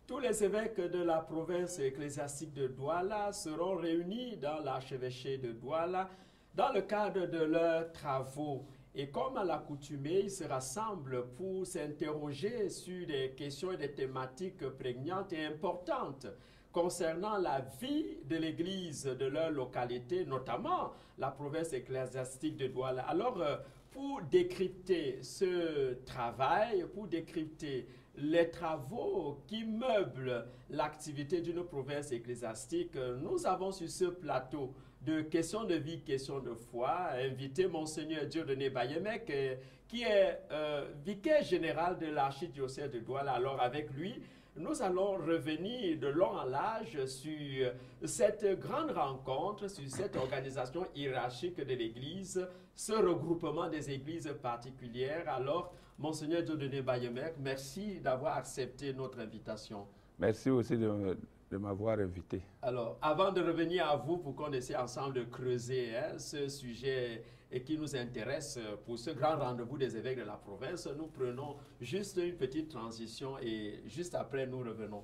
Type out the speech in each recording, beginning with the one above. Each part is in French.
Tous les évêques de la province ecclésiastique de Douala seront réunis dans l'archevêché de Douala dans le cadre de leurs travaux. Et comme à l'accoutumée, ils se rassemblent pour s'interroger sur des questions et des thématiques prégnantes et importantes concernant la vie de l'Église de leur localité, notamment la province ecclésiastique de Douala. Alors, pour décrypter ce travail, pour décrypter les travaux qui meublent l'activité d'une province ecclésiastique, nous avons sur ce plateau de questions de vie, questions de foi, invité Monseigneur Dieudonné Bayemek, qui est vicaire général de l'archidiocèse de Douala. Alors avec lui, nous allons revenir de long en large sur cette grande rencontre, sur cette organisation hiérarchique de l'Église, ce regroupement des églises particulières. Alors, Monseigneur Dieudonné Bayemek, merci d'avoir accepté notre invitation. Merci aussi de m'avoir invité. Alors, avant de revenir à vous pour qu'on essaie ensemble de creuser ce sujet qui nous intéresse pour ce grand rendez-vous des évêques de la province, nous prenons juste une petite transition et juste après nous revenons.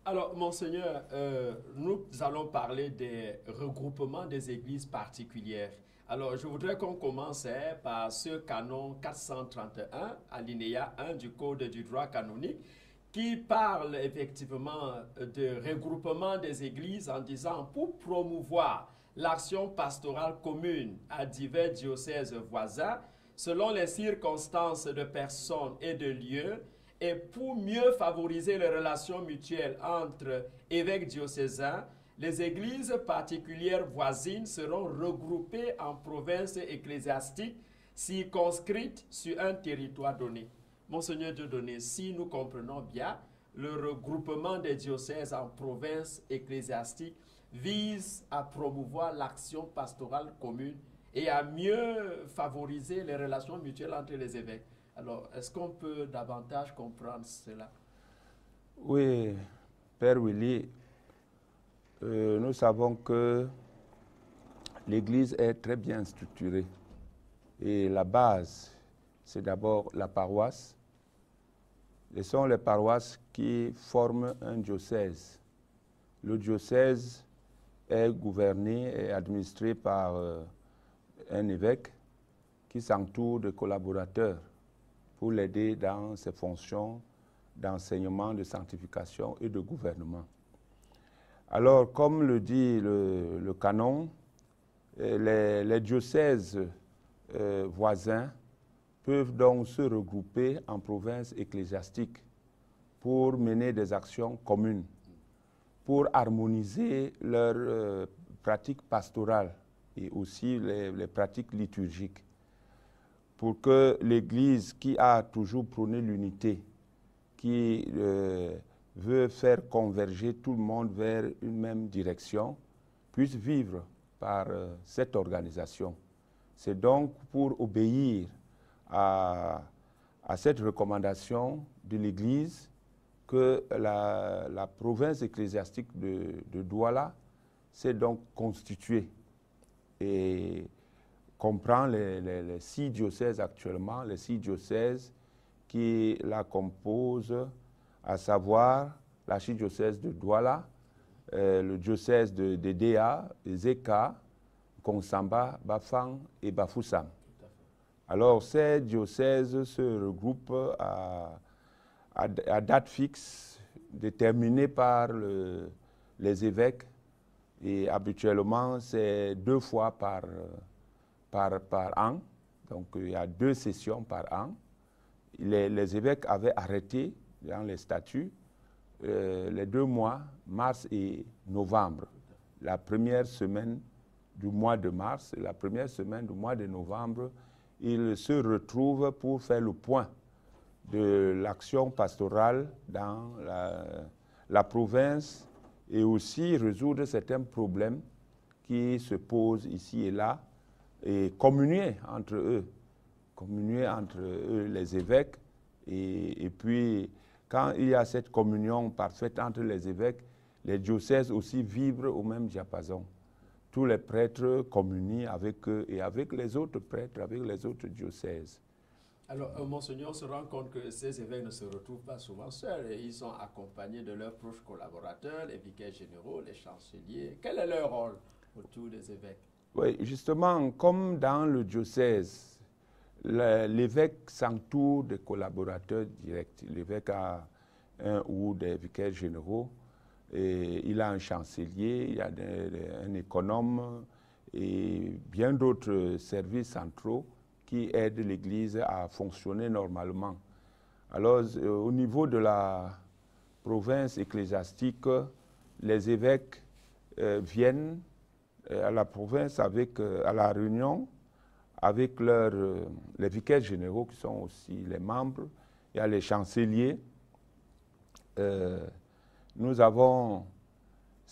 Alors, Monseigneur, nous allons parler des regroupements des églises particulières. Alors, je voudrais qu'on commence par ce canon 431, alinéa 1 du Code du droit canonique, qui parle effectivement de regroupement des églises en disant pour promouvoir l'action pastorale commune à divers diocèses voisins, selon les circonstances de personnes et de lieux, et pour mieux favoriser les relations mutuelles entre évêques diocésains, les églises particulières voisines seront regroupées en provinces ecclésiastiques circonscrites sur un territoire donné. Monseigneur Dieudonné, si nous comprenons bien, le regroupement des diocèses en provinces ecclésiastiques vise à promouvoir l'action pastorale commune et à mieux favoriser les relations mutuelles entre les évêques. Alors, est-ce qu'on peut davantage comprendre cela? Oui, Père Willy, nous savons que l'Église est très bien structurée. Et la base, c'est d'abord la paroisse. Ce sont les paroisses qui forment un diocèse. Le diocèse est gouverné et administré par un évêque qui s'entoure de collaborateurs pour l'aider dans ses fonctions d'enseignement, de sanctification et de gouvernement. Alors, comme le dit le canon, les diocèses voisins peuvent donc se regrouper en provinces ecclésiastiques pour mener des actions communes, pour harmoniser leurs pratiques pastorales et aussi les pratiques liturgiques, pour que l'Église, qui a toujours prôné l'unité, qui veut faire converger tout le monde vers une même direction, puisse vivre par cette organisation. C'est donc pour obéir à cette recommandation de l'Église que la province ecclésiastique de Douala s'est donc constituée et comprend les 6 diocèses actuellement, les 6 diocèses qui la composent, à savoir l'archidiocèse de Douala, le diocèse de Déa, Zeka, Konsamba, Bafang et Bafoussam. Alors ces diocèses se regroupent à date fixe déterminée par les évêques et habituellement c'est 2 fois par an, donc il y a 2 sessions par an. Les évêques avaient arrêté dans les statuts les 2 mois, mars et novembre. La première semaine du mois de mars et la première semaine du mois de novembre, ils se retrouvent pour faire le point de l'action pastorale dans la province et aussi résoudre certains problèmes qui se posent ici et là et communier entre eux les évêques Et puis, quand il y a cette communion parfaite entre les évêques, les diocèses aussi vibrent au même diapason. Tous les prêtres communient avec eux et avec les autres prêtres, avec les autres diocèses. Alors, Monseigneur se rend compte que ces évêques ne se retrouvent pas souvent seuls et ils sont accompagnés de leurs proches collaborateurs, les vicaires généraux, les chanceliers. Quel est leur rôle autour des évêques? Oui, justement, comme dans le diocèse, l'évêque s'entoure des collaborateurs directs. L'évêque a un ou des vicaires généraux, et il a un chancelier, il y a un économe et bien d'autres services centraux qui aident l'Église à fonctionner normalement. Alors, au niveau de la province ecclésiastique, les évêques viennent à la province à la réunion avec les vicaires généraux qui sont aussi les membres. Il y a les chanceliers. Nous avons,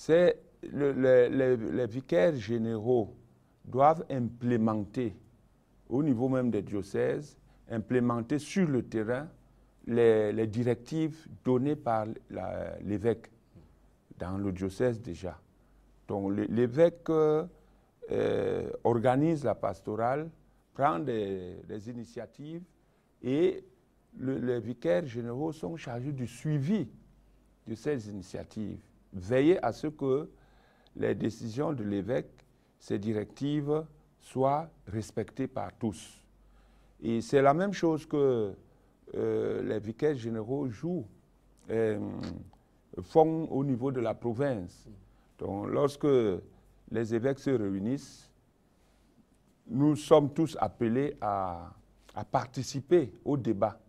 les vicaires généraux doivent implémenter au niveau même des diocèses, implémenter sur le terrain les directives données par l'évêque dans le diocèse déjà. Donc l'évêque organise la pastorale, prend des initiatives et les vicaires généraux sont chargés du suivi de ces initiatives. Veiller à ce que les décisions de l'évêque, ces directives, soient respectées par tous. Et c'est la même chose que les vicaires généraux font au niveau de la province. Donc, lorsque les évêques se réunissent, nous sommes tous appelés à participer au débat,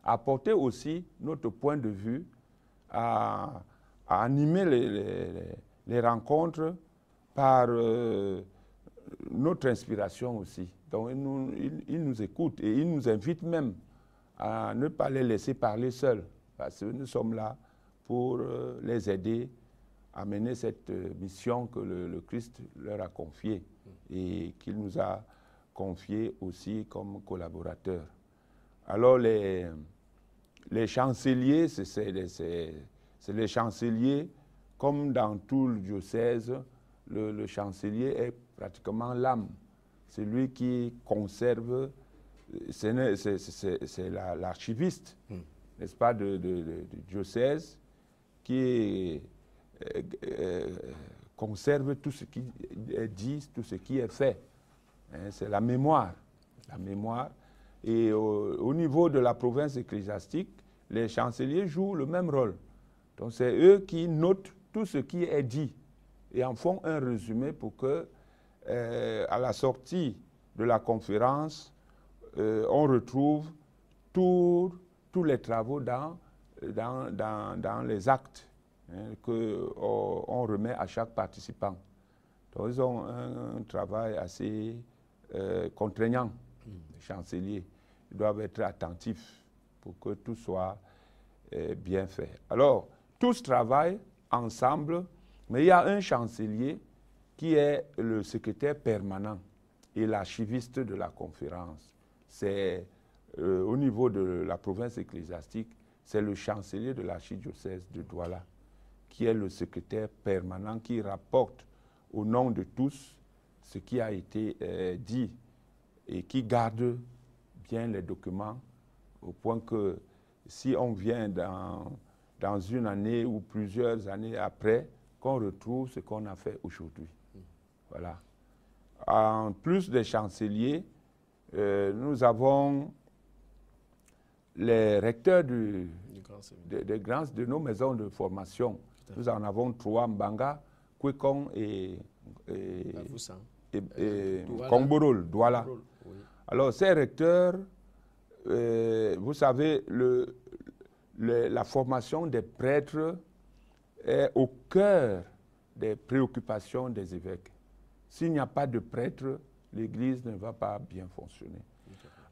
à apporter aussi notre point de vue, à animer les rencontres par notre inspiration aussi. Donc, ils nous écoutent et ils nous invitent même à ne pas les laisser parler seuls, parce que nous sommes là pour les aider à mener cette mission que le Christ leur a confiée et qu'il nous a confiée aussi comme collaborateurs. Alors, les chanceliers, c'est les chanceliers, comme dans tout le diocèse, le chancelier est pratiquement l'âme. C'est lui qui conserve, c'est l'archiviste, n'est-ce pas, du diocèse, qui conserve tout ce qui est dit, tout ce qui est fait. Hein, c'est la mémoire. La mémoire. Et au niveau de la province ecclésiastique, les chanceliers jouent le même rôle. Donc c'est eux qui notent tout ce qui est dit et en font un résumé pour que, à la sortie de la conférence, on retrouve tous les travaux dans les actes qu'on remet à chaque participant. Donc ils ont un travail assez contraignant, les chanceliers. Ils doivent être attentifs pour que tout soit bien fait. Alors, tous travaillent ensemble, mais il y a un chancelier qui est le secrétaire permanent et l'archiviste de la conférence. C'est au niveau de la province ecclésiastique, c'est le chancelier de l'archidiocèse de Douala qui est le secrétaire permanent qui rapporte au nom de tous ce qui a été dit et qui garde bien les documents au point que si on vient dans une année ou plusieurs années après, qu'on retrouve ce qu'on a fait aujourd'hui. Voilà. En plus des chanceliers, nous avons les recteurs de nos maisons de formation. Nous en avons 3, Mbanga, Kwekong et Kongborol, Douala. Oui. Alors, ces recteurs, vous savez, la formation des prêtres est au cœur des préoccupations des évêques. S'il n'y a pas de prêtres, l'Église ne va pas bien fonctionner.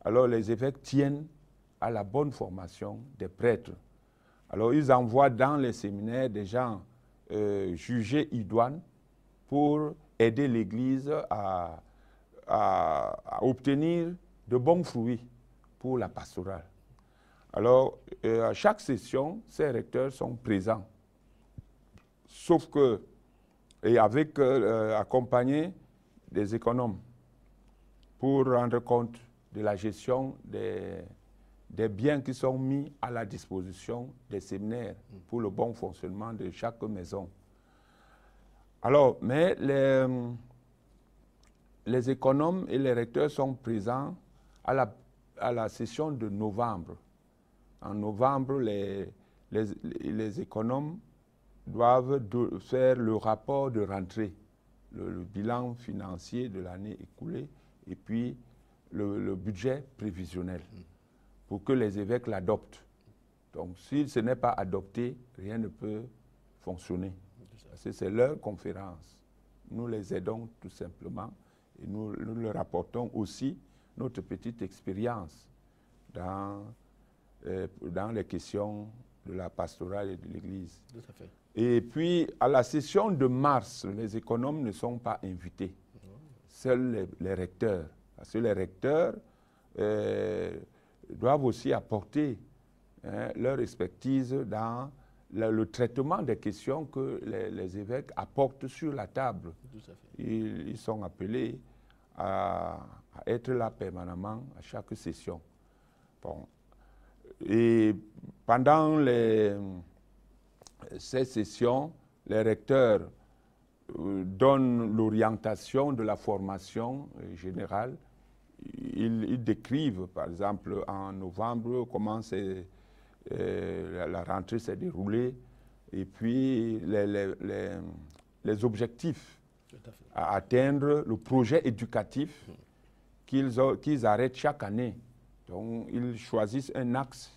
Alors, les évêques tiennent à la bonne formation des prêtres. Alors, ils envoient dans les séminaires des gens jugés idoines pour aider l'Église à obtenir de bons fruits pour la pastorale. Alors, à chaque session, ces recteurs sont présents. Sauf que, et avec accompagnés des économes pour rendre compte de la gestion des biens qui sont mis à la disposition des séminaires pour le bon fonctionnement de chaque maison. Alors, mais les économes et les recteurs sont présents à la session de novembre. En novembre, les économes doivent faire le rapport de rentrée, le bilan financier de l'année écoulée et puis le budget prévisionnel pour que les évêques l'adoptent. Donc, si ce n'est pas adopté, rien ne peut fonctionner. Parce que c'est leur conférence. Nous les aidons tout simplement et nous leur apportons aussi notre petite expérience dans les questions de la pastorale et de l'Église. Tout à fait. Et puis, à la session de mars, les économes ne sont pas invités. Seuls les recteurs. Parce que les recteurs doivent aussi apporter leur expertise dans le traitement des questions que les évêques apportent sur la table. Tout à fait. Ils sont appelés à être là permanemment à chaque session. Bon. Et pendant ces sessions, les recteurs donnent l'orientation de la formation générale. Ils décrivent, par exemple, en novembre, comment la rentrée s'est déroulée et puis les objectifs à atteindre, le projet éducatif qu'ils arrêtent chaque année. Donc, ils choisissent un axe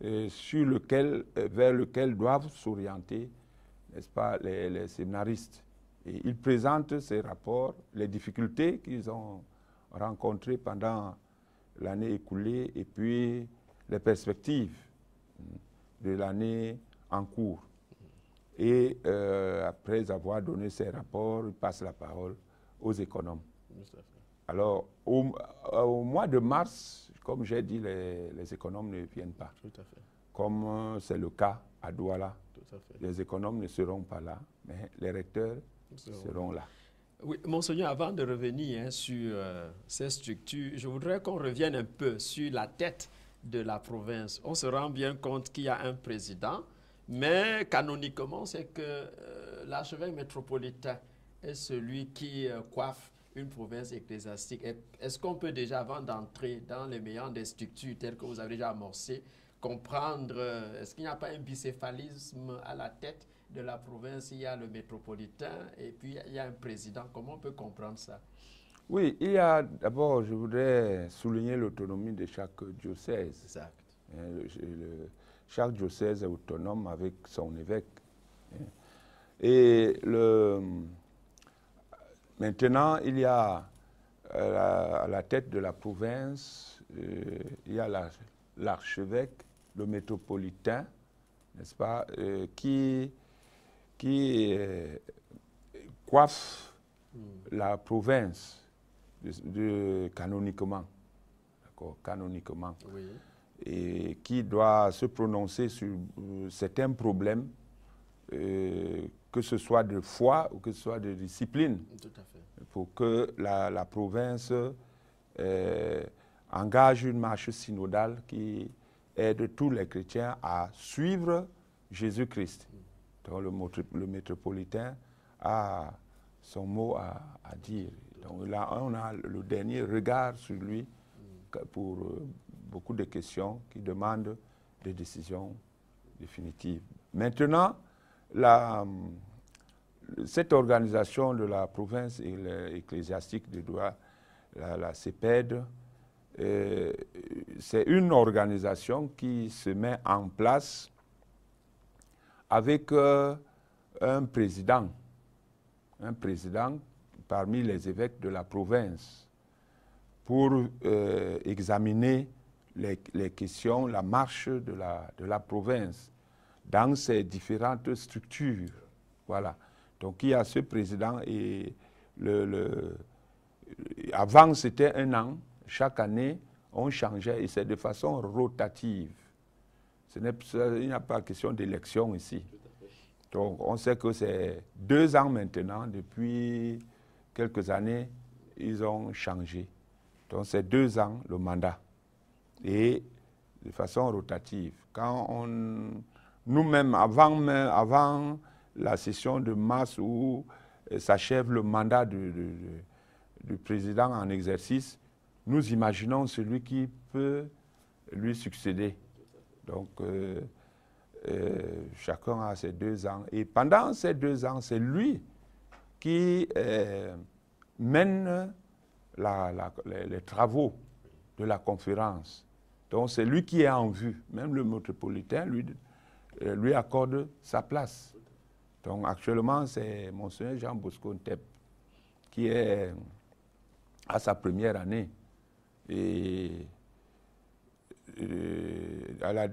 vers lequel doivent s'orienter, n'est-ce pas, les séminaristes. Et ils présentent ces rapports, les difficultés qu'ils ont rencontrées pendant l'année écoulée et puis les perspectives de l'année en cours. Et après avoir donné ces rapports, ils passent la parole aux économes. Alors, au mois de mars, comme j'ai dit, les économes ne viennent pas. Tout à fait. Comme c'est le cas à Douala. Tout à fait. Les économes ne seront pas là, mais les recteurs seront là. Oui, Monseigneur, avant de revenir sur ces structures, je voudrais qu'on revienne un peu sur la tête de la province. On se rend bien compte qu'il y a un président, mais canoniquement, c'est que l'archevêque métropolitain est celui qui coiffe une province ecclésiastique. Est-ce qu'on peut déjà, avant d'entrer dans les meilleures des structures telles que vous avez déjà amorcées, comprendre, est-ce qu'il n'y a pas un bicéphalisme à la tête de la province? Il y a le métropolitain et puis il y a un président. Comment on peut comprendre ça? Oui, il y a d'abord, je voudrais souligner l'autonomie de chaque diocèse. Exact. Chaque diocèse est autonome avec son évêque. Et maintenant, il y a à la tête de la province, il y a l'archevêque, le métropolitain, n'est-ce pas, qui coiffe la province canoniquement, d'accord, canoniquement, Oui. et qui doit se prononcer sur certains problèmes, que ce soit de foi ou que ce soit de discipline, Tout à fait. pour que la province engage une marche synodale qui aide tous les chrétiens à suivre Jésus-Christ. Donc le métropolitain a son mot à dire. Donc là, on a le dernier regard sur lui pour beaucoup de questions qui demandent des décisions définitives. Maintenant, cette organisation de la province ecclésiastique de Douala, la CEPED, c'est une organisation qui se met en place avec un président parmi les évêques de la province pour examiner les questions, la marche de la province dans ses différentes structures. Voilà. Donc il y a ce président et avant c'était 1 an, chaque année on changeait et c'est de façon rotative. Il n'y a pas question d'élection ici. Donc, on sait que c'est 2 ans maintenant, depuis quelques années, ils ont changé. Donc, c'est 2 ans le mandat. Et de façon rotative. Quand nous-mêmes, avant la session de mars où s'achève le mandat du président en exercice, nous imaginons celui qui peut lui succéder. Donc, chacun a ses 2 ans. Et pendant ces 2 ans, c'est lui qui mène les travaux de la conférence. Donc, c'est lui qui est en vue. Même le métropolitain lui accorde sa place. Donc, actuellement, c'est Monseigneur Jean Bosco Ntep qui est à sa première année. Et à la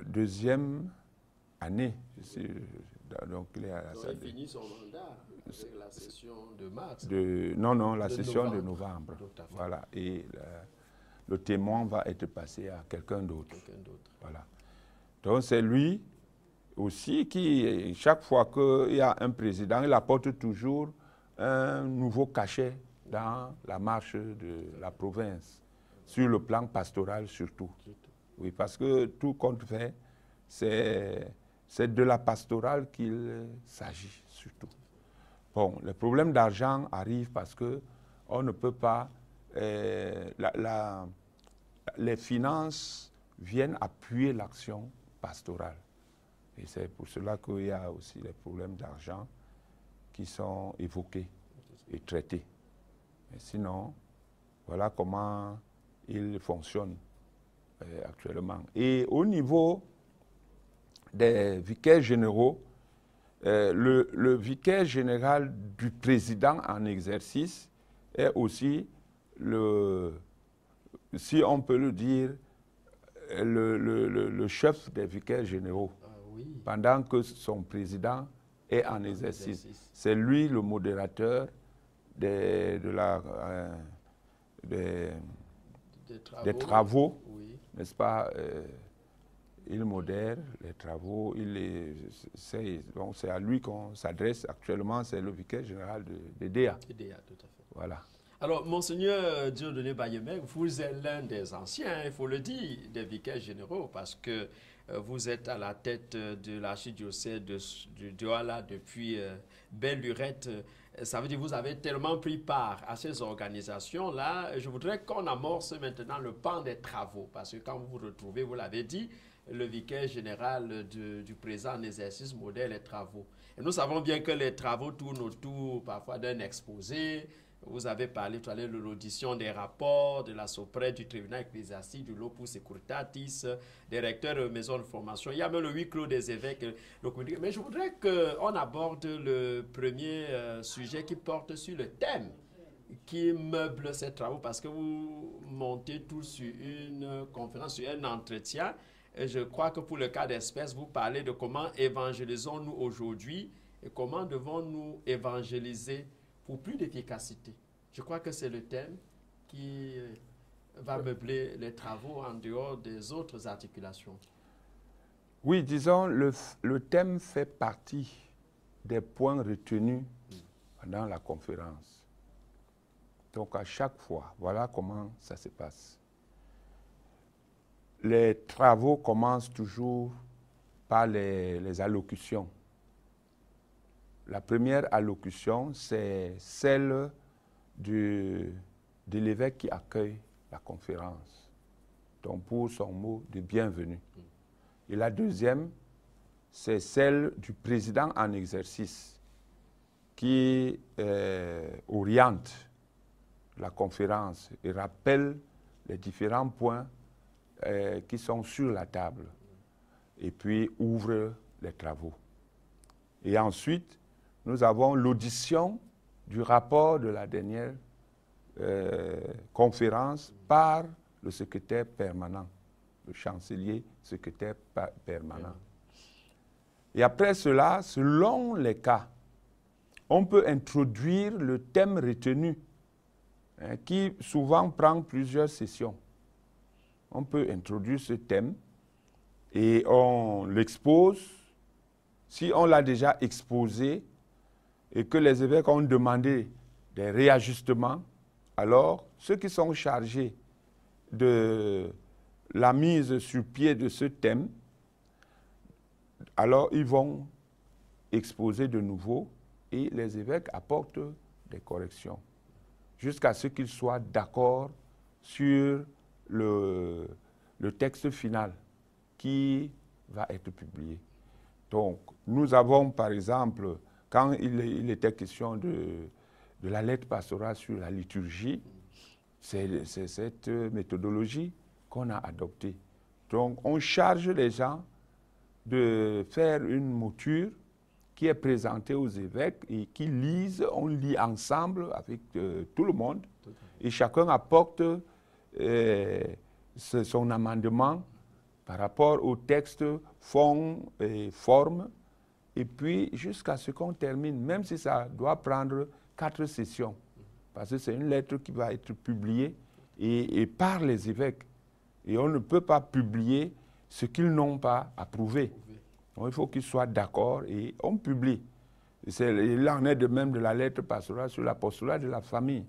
deuxième année, donc il est à il finit son mandat avec la session de mars. Non, la session de novembre. Voilà. Et le témoin va être passé à quelqu'un d'autre. Voilà. Donc c'est lui aussi qui, chaque fois qu'il y a un président, il apporte toujours un nouveau cachet dans la marche de la province, sur le plan pastoral surtout. Oui, parce que tout compte fait, c'est de la pastorale qu'il s'agit surtout. Bon, le problème d'argent arrive parce qu'on ne peut pas... les finances viennent appuyer l'action pastorale. Et c'est pour cela qu'il y a aussi des problèmes d'argent qui sont évoqués et traités. Mais sinon, voilà comment il fonctionne actuellement. Et au niveau des vicaires généraux, le vicaire général du président en exercice est aussi si on peut le dire, le chef des vicaires généraux, pendant que son président est en exercice. C'est lui le modérateur des travaux, n'est-ce pas? Il modère les travaux, donc c'est à lui qu'on s'adresse actuellement, c'est le vicaire général de DEA. Tout à fait. Voilà. Alors, Monseigneur Dieudonné Bayemeg, vous êtes l'un des anciens, il faut le dire, des vicaires généraux, parce que vous êtes à la tête de l'archidiocèse de Douala depuis belle lurette. Ça veut dire que vous avez tellement pris part à ces organisations-là. Je voudrais qu'on amorce maintenant le pan des travaux, parce que quand vous vous retrouvez, vous l'avez dit, le vicaire général du présent en exercice modèle les travaux. Et nous savons bien que les travaux tournent autour parfois d'un exposé. Vous avez parlé tout à l'heure de l'audition des rapports de la Soprès, du tribunal ecclésiastique, du Lopus Securitatis, des recteurs de maisons de formation. Il y a même le huis clos des évêques. Mais je voudrais qu'on aborde le premier sujet qui porte sur le thème qui meuble ces travaux, parce que vous montez tout sur une conférence, sur un entretien. Et je crois que pour le cas d'espèce, vous parlez de comment évangélisons-nous aujourd'hui et comment devons-nous évangéliser pour plus d'efficacité. Je crois que c'est le thème qui va meubler les travaux en dehors des autres articulations. Oui, disons, le thème fait partie des points retenus pendant la conférence. Donc à chaque fois, voilà comment ça se passe. Les travaux commencent toujours par les allocutions. La première allocution, c'est celle de l'évêque qui accueille la conférence, donc pour son mot de bienvenue. Et la deuxième, c'est celle du président en exercice qui oriente la conférence et rappelle les différents points qui sont sur la table et puis ouvre les travaux. Et ensuite, nous avons l'audition du rapport de la dernière conférence par le secrétaire permanent, le chancelier secrétaire permanent. Et après cela, selon les cas, on peut introduire le thème retenu, qui souvent prend plusieurs sessions. On peut introduire ce thème et on l'expose. Si on l'a déjà exposé et que les évêques ont demandé des réajustements, alors ceux qui sont chargés de la mise sur pied de ce thème, alors ils vont exposer de nouveau et les évêques apportent des corrections jusqu'à ce qu'ils soient d'accord sur le texte final qui va être publié. Donc, nous avons par exemple, quand il était question de la lettre pastorale sur la liturgie, c'est cette méthodologie qu'on a adoptée. Donc, on charge les gens de faire une mouture qui est présentée aux évêques et qui lisent, on lit ensemble avec tout le monde, et chacun apporte son amendement par rapport au texte, fond et forme, et puis jusqu'à ce qu'on termine, même si ça doit prendre 4 sessions, parce que c'est une lettre qui va être publiée et par les évêques. Et on ne peut pas publier ce qu'ils n'ont pas approuvé. Donc, il faut qu'ils soient d'accord et on publie. Il en est de même de la lettre pastorale sur l'apostolat de la famille.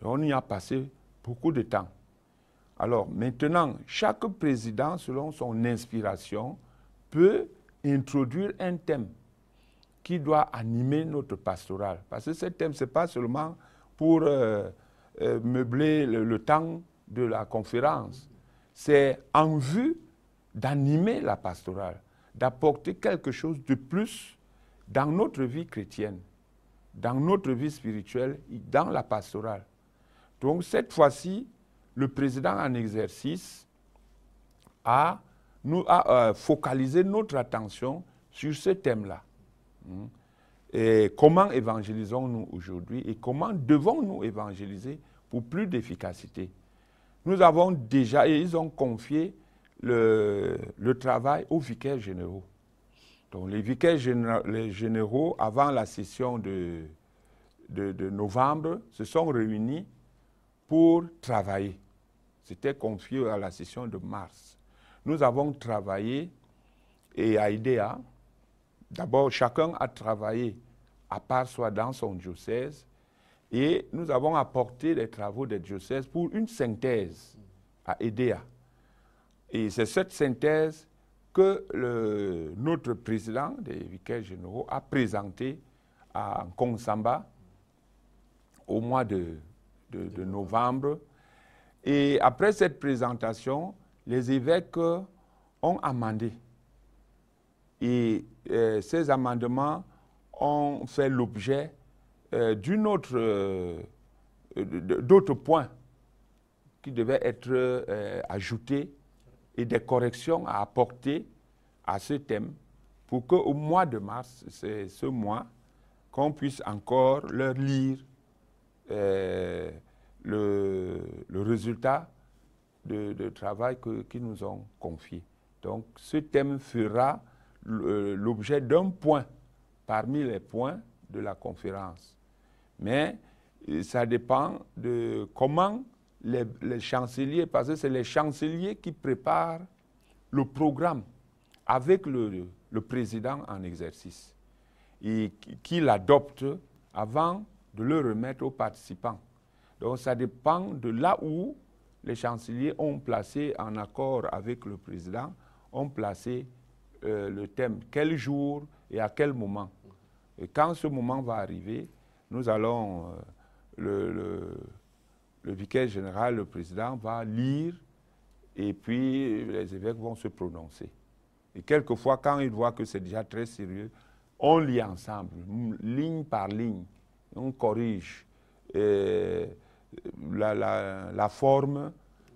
Et on y a passé beaucoup de temps. Alors maintenant, chaque président, selon son inspiration, peut introduire un thème qui doit animer notre pastoral. Parce que ce thème, ce n'est pas seulement pour meubler le temps de la conférence. C'est en vue d'animer la pastorale, d'apporter quelque chose de plus dans notre vie chrétienne, dans notre vie spirituelle, dans la pastorale. Donc cette fois-ci, le président en exercice a focalisé notre attention sur ce thème-là. Et comment évangélisons-nous aujourd'hui et comment devons-nous évangéliser pour plus d'efficacité? Nous avons déjà, et ils ont confié le travail aux vicaires généraux. Donc les vicaires généraux, avant la session de novembre, se sont réunis pour travailler. C'était confié à la session de mars. Nous avons travaillé et à IDEA, d'abord chacun a travaillé à part soi dans son diocèse et nous avons apporté les travaux des diocèses pour une synthèse à IDEA. Et c'est cette synthèse que notre président des vicaires généraux a présentée à Konsamba au mois de novembre. Et après cette présentation, les évêques ont amendé. Et ces amendements ont fait l'objet d'autres points qui devaient être ajoutés et des corrections à apporter à ce thème pour qu'au mois de mars, c'est ce mois, qu'on puisse encore leur lire le résultat de travail qu'ils nous ont confié. Donc, ce thème fera l'objet d'un point parmi les points de la conférence. Mais ça dépend de comment les chanceliers, parce que c'est les chanceliers qui préparent le programme avec le président en exercice et qui l'adopte avant de le remettre aux participants. Donc ça dépend de là où les chanceliers ont placé, en accord avec le président, ont placé le thème, quel jour et à quel moment. Et quand ce moment va arriver, nous allons, le vicaire général, le président, va lire et puis les évêques vont se prononcer. Et quelquefois, quand ils voient que c'est déjà très sérieux, on lit ensemble, ligne par ligne, on corrige la forme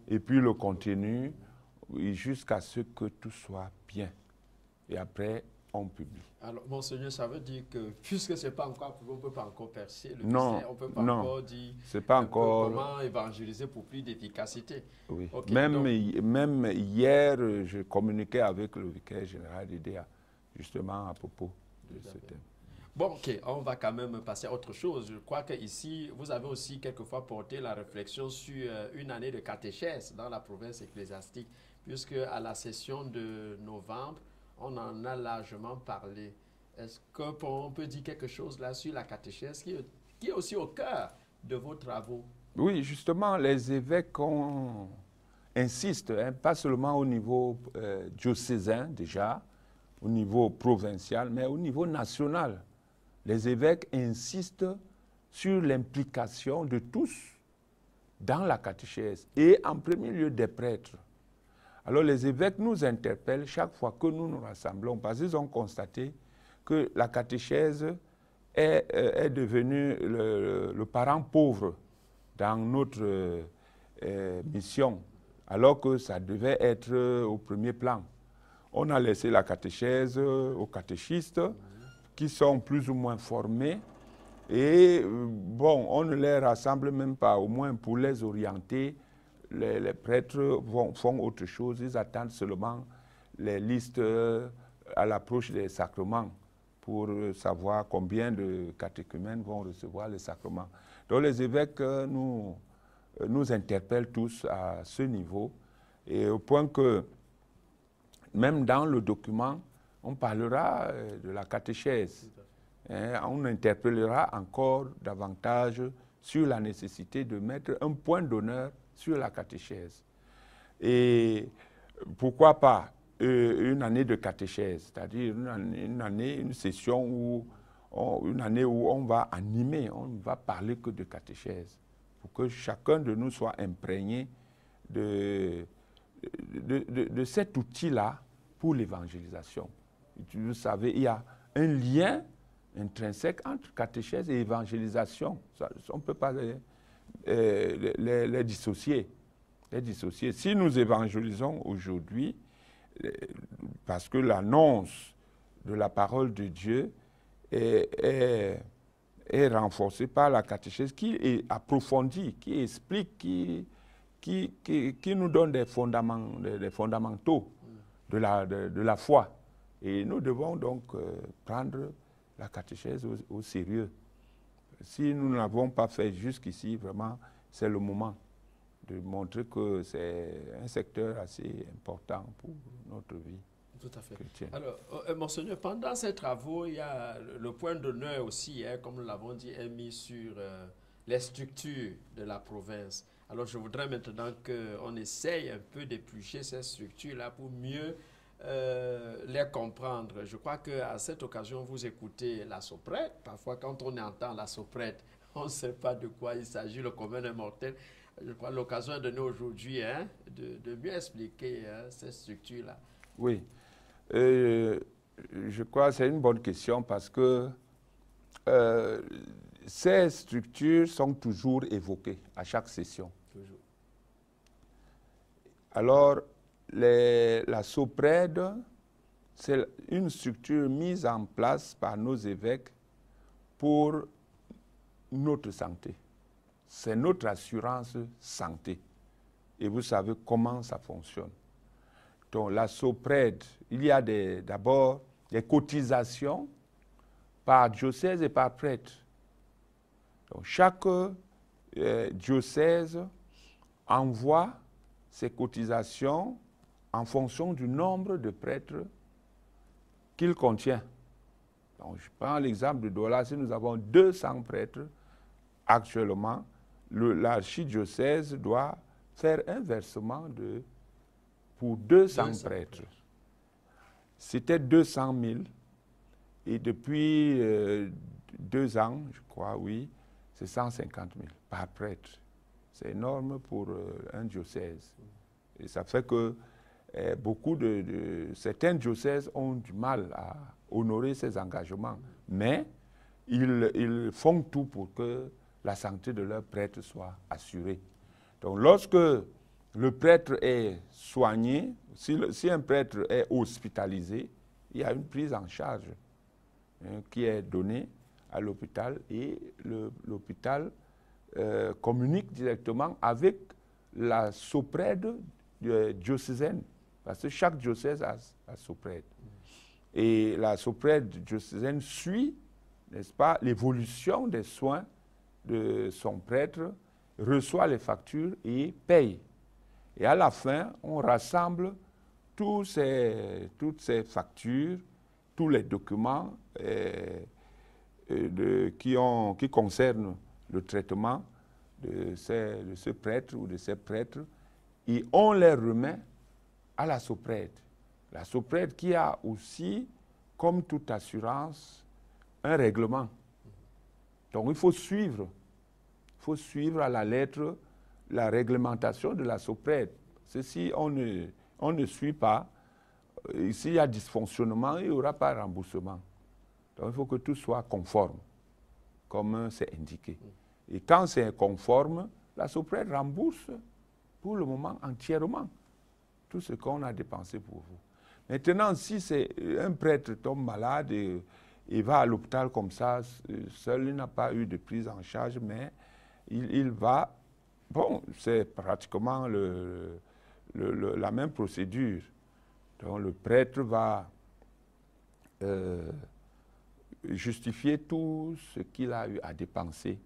et puis le contenu jusqu'à ce que tout soit bien. Et après, on publie. Alors, Monseigneur, ça veut dire que, puisque ce n'est pas encore, on ne peut pas encore percer le non, mystère, on ne peut pas non, encore dire pas encore... comment évangéliser pour plus d'efficacité. Oui. Okay, même hier, je communiquais avec le vicaire général d'IDEA, justement à propos de ce thème. Bon, ok, on va quand même passer à autre chose. Je crois qu'ici, vous avez aussi quelquefois porté la réflexion sur une année de catéchèse dans la province ecclésiastique, puisque à la session de novembre, on en a largement parlé. Est-ce qu'on peut dire quelque chose là sur la catéchèse qui est aussi au cœur de vos travaux? Oui, justement, les évêques insistent, hein, pas seulement au niveau diocésain déjà, au niveau provincial, mais au niveau national. Les évêques insistent sur l'implication de tous dans la catéchèse et en premier lieu des prêtres. Alors les évêques nous interpellent chaque fois que nous nous rassemblons parce qu'ils ont constaté que la catéchèse est devenue le parent pauvre dans notre mission, alors que ça devait être au premier plan. On a laissé la catéchèse aux catéchistes qui sont plus ou moins formés et bon, on ne les rassemble même pas, au moins pour les orienter. Les prêtres font autre chose, ils attendent seulement les listes à l'approche des sacrements pour savoir combien de catéchumènes vont recevoir les sacrements. Donc les évêques nous interpellent tous à ce niveau, et au point que même dans le document, on parlera de la catéchèse. On interpellera encore davantage sur la nécessité de mettre un point d'honneur sur la catéchèse. Et pourquoi pas une année de catéchèse, c'est-à-dire une session où on va animer, on ne va parler que de catéchèse, pour que chacun de nous soit imprégné de cet outil-là pour l'évangélisation. Vous savez, il y a un lien intrinsèque entre catéchèse et évangélisation. On ne peut pas les dissocier. Si nous évangélisons aujourd'hui, parce que l'annonce de la parole de Dieu est renforcée par la catéchèse qui est approfondie, qui explique, qui nous donne des fondamentaux de la foi. Et nous devons donc prendre la catéchèse au sérieux. Si nous ne l'avons pas fait jusqu'ici, vraiment, c'est le moment de montrer que c'est un secteur assez important pour notre vie. Tout à fait. Chrétienne. Alors, Monseigneur, pendant ces travaux, il y a le point d'honneur aussi, hein, comme nous l'avons dit, est mis sur les structures de la province. Alors, je voudrais maintenant qu'on essaye un peu d'éplucher ces structures-là pour mieux les comprendre. Je crois qu'à cette occasion, vous écoutez la soprette. Parfois, quand on entend la soprette, on ne sait pas de quoi il s'agit, le commun des mortels. Je crois que l'occasion est donnée aujourd'hui de mieux expliquer ces structures-là. Oui. Je crois que c'est une bonne question parce que ces structures sont toujours évoquées à chaque session. Toujours. Alors, la soprède, c'est une structure mise en place par nos évêques pour notre santé. C'est notre assurance santé. Et vous savez comment ça fonctionne. Donc, la soprède, il y a d'abord des cotisations par diocèse et par prêtre. Donc, chaque diocèse envoie ses cotisations en fonction du nombre de prêtres qu'il contient. Donc, je prends l'exemple de Douala. Si nous avons 200 prêtres, actuellement, l'archidiocèse doit faire un versement pour 200 prêtres. C'était 200 000. Et depuis 2 ans, je crois, oui, c'est 150 000 par prêtre. C'est énorme pour un diocèse. Et ça fait que certains diocèses ont du mal à honorer ces engagements. Mais ils font tout pour que la santé de leurs prêtres soit assurée. Donc lorsque le prêtre est soigné, si un prêtre est hospitalisé, il y a une prise en charge qui est donnée à l'hôpital et l'hôpital communique directement avec la soprède diocésaine, parce que chaque diocèse a soprède. Et la soprède diocésaine suit n'est-ce pas, l'évolution des soins de son prêtre, reçoit les factures et paye. Et à la fin, on rassemble toutes ces factures, tous les documents qui concernent le traitement de ce prêtre ou de ces prêtres, et on les remet à la sous-prêtre. La sous-prêtre qui a aussi, comme toute assurance, un règlement. Donc il faut suivre à la lettre la réglementation de la sous-prêtre. Si on ne suit pas, s'il y a dysfonctionnement, il n'y aura pas de remboursement. Donc il faut que tout soit conforme, comme c'est indiqué. Et quand c'est conforme, la sous-prêtre rembourse pour le moment entièrement tout ce qu'on a dépensé pour vous. Maintenant, si c'est un prêtre tombe malade et va à l'hôpital comme ça, seul, il n'a pas eu de prise en charge, mais il va, bon, c'est pratiquement la même procédure. Donc le prêtre va justifier tout ce qu'il a eu à dépenser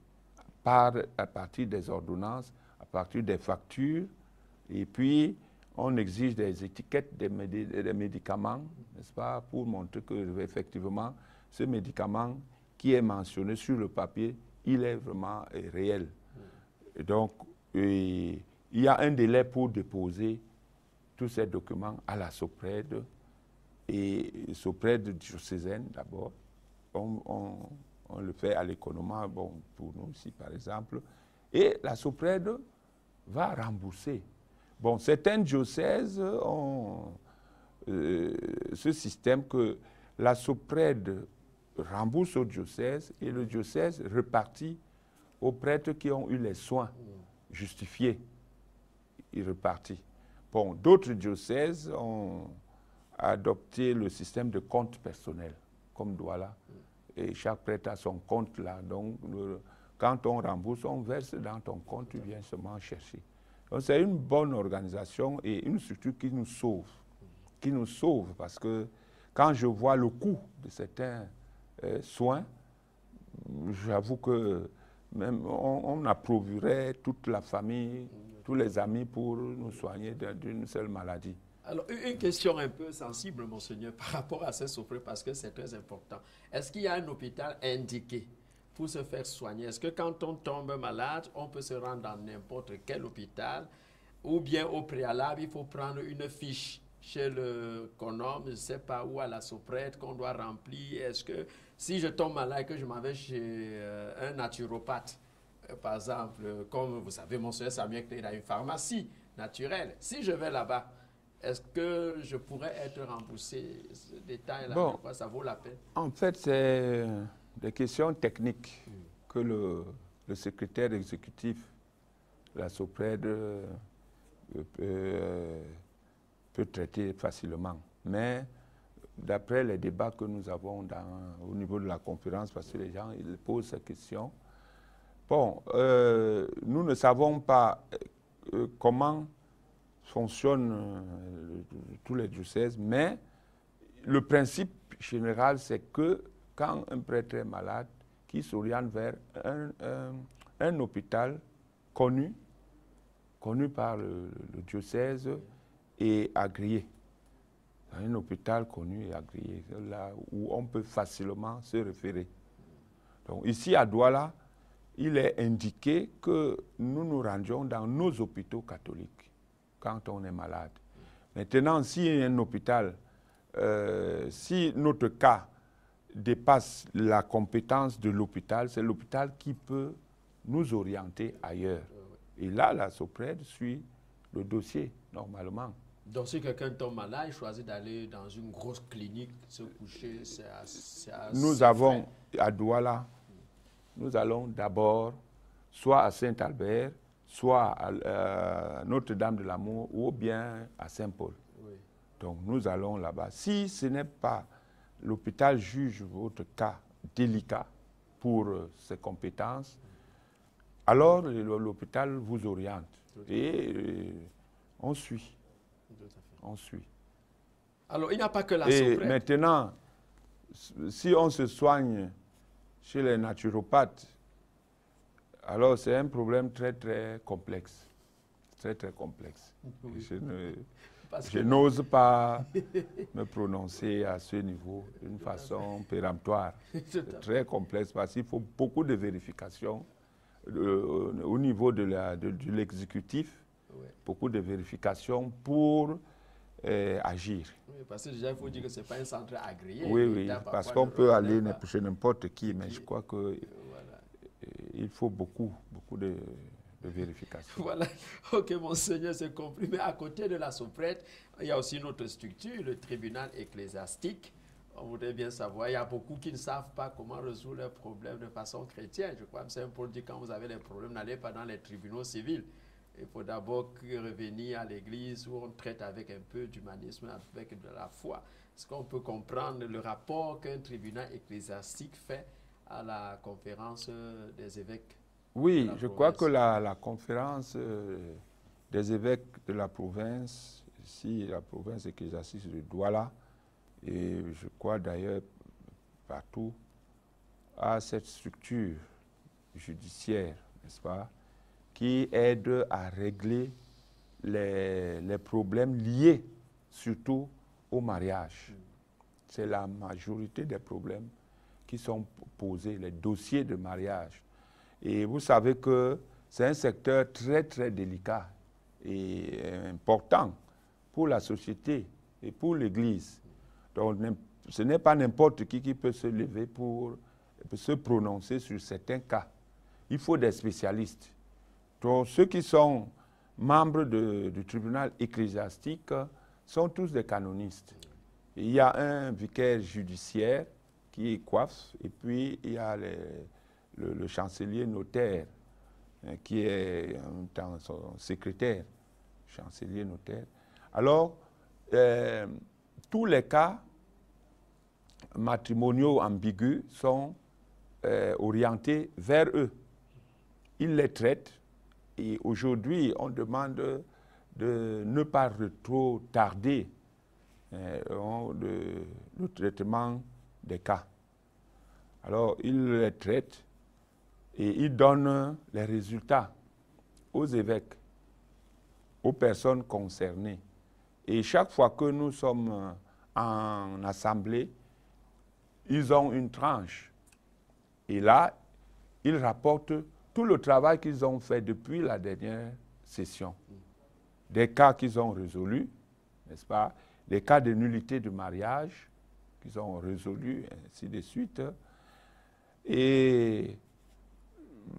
à partir des ordonnances, à partir des factures, et puis on exige des étiquettes des médicaments, n'est-ce pas, pour montrer que effectivement ce médicament qui est mentionné sur le papier, il est vraiment réel. Et donc, il y a un délai pour déposer tous ces documents à la sous-prêtre, et sous-prêtre diocésaine d'abord. On le fait à l'économie, bon, pour nous ici par exemple, et la sous-prêtre va rembourser. Bon, certains diocèses ont ce système que la sous-prêtre rembourse au diocèse et le diocèse repartit aux prêtres qui ont eu les soins justifiés. Il repartit. Bon, d'autres diocèses ont adopté le système de compte personnel, comme Douala. Et chaque prêtre a son compte là. Donc, quand on rembourse, on verse dans ton compte, tu viens seulement chercher. Donc, c'est une bonne organisation et une structure qui nous sauve. Qui nous sauve parce que quand je vois le coût de certains soins, j'avoue que même on approuverait toute la famille, tous les amis pour nous soigner d'une seule maladie. Alors, une question un peu sensible, Monseigneur, par rapport à ces sous-prêtres, parce que c'est très important. Est-ce qu'il y a un hôpital indiqué pour se faire soigner? Est-ce que quand on tombe malade, on peut se rendre dans n'importe quel hôpital, ou bien au préalable, il faut prendre une fiche chez le conhomme, je ne sais pas où, à la sous-prêtre, qu'on doit remplir? Est-ce que si je tombe malade et que je m'en vais chez un naturopathe, par exemple, comme vous savez, Monseigneur Samuel, il a une pharmacie naturelle, si je vais là-bas, est-ce que je pourrais être remboursé? Ce détail-là, bon, ça vaut la peine? En fait, c'est des questions techniques que le secrétaire exécutif, la sous-prêtre, peut traiter facilement. Mais d'après les débats que nous avons au niveau de la conférence, parce que les gens ils posent ces questions, bon, nous ne savons pas comment fonctionnent tous les diocèses, mais le principe général, c'est que quand un prêtre est malade, qu'il s'oriente vers un hôpital connu par le diocèse et agréé. Un hôpital connu et agréé, là où on peut facilement se référer. Donc ici à Douala, il est indiqué que nous nous rendions dans nos hôpitaux catholiques quand on est malade. Maintenant, si un hôpital, si notre cas dépasse la compétence de l'hôpital, c'est l'hôpital qui peut nous orienter ailleurs. Et là, la sous-prêtre suit le dossier, normalement. Donc, si quelqu'un tombe malade, il choisit d'aller dans une grosse clinique, se coucher, nous avons à Douala, nous allons d'abord soit à Saint-Albert, soit à Notre-Dame de l'Amour ou bien à Saint-Paul. Oui. Donc nous allons là-bas. Si ce n'est pas l'hôpital juge votre cas délicat pour ses compétences, alors l'hôpital vous oriente et on suit. On suit. Alors il n'y a pas que la sous-prêtre. Et maintenant, si on se soigne chez les naturopathes, alors c'est un problème très, très complexe. Très, très complexe. Oui. Je n'ose pas me prononcer à ce niveau d'une façon péremptoire. C'est très complexe parce qu'il faut beaucoup de vérifications au niveau de l'exécutif, Oui. beaucoup de vérifications pour agir. Oui, parce que déjà, il faut dire que ce n'est pas un centre agréé. Oui, oui, parce qu'on peut aller chez n'importe qui, mais je crois que voilà. il faut beaucoup de vérifications. Voilà, ok, monseigneur, c'est compris. Mais à côté de la soubrette, il y a aussi notre structure, le tribunal ecclésiastique. On voudrait bien savoir, il y a beaucoup qui ne savent pas comment résoudre leurs problèmes de façon chrétienne. Je crois que c'est un peu dit, quand vous avez des problèmes, n'allez pas dans les tribunaux civils. Il faut d'abord revenir à l'église où on traite avec un peu d'humanisme, avec de la foi. Est-ce qu'on peut comprendre le rapport qu'un tribunal ecclésiastique fait à la conférence des évêques? Oui, je crois que la conférence des évêques de la province, ici la province ecclésiastique de Douala, et je crois d'ailleurs partout, a cette structure judiciaire, n'est-ce pas, qui aide à régler les problèmes liés surtout au mariage. C'est la majorité des problèmes qui sont posés, les dossiers de mariage. Et vous savez que c'est un secteur très, très délicat et important pour la société et pour l'Église. Donc, ce n'est pas n'importe qui peut se lever pour se prononcer sur certains cas. Il faut des spécialistes. Donc, ceux qui sont membres du tribunal ecclésiastique sont tous des canonistes. Il y a un vicaire judiciaire qui coiffe, et puis il y a le chancelier notaire, qui est en même temps son secrétaire, chancelier notaire. Alors, tous les cas matrimoniaux ambigus sont orientés vers eux. Ils les traitent, et aujourd'hui, on demande de ne pas trop tarder le traitement des cas. Alors, ils les traitent et ils donnent les résultats aux évêques, aux personnes concernées. Et chaque fois que nous sommes en assemblée, ils ont une tranche. Et là, ils rapportent tout le travail qu'ils ont fait depuis la dernière session. Des cas qu'ils ont résolus, n'est-ce pas? Des cas de nullité de mariage qu'ils ont résolus, ainsi de suite. Et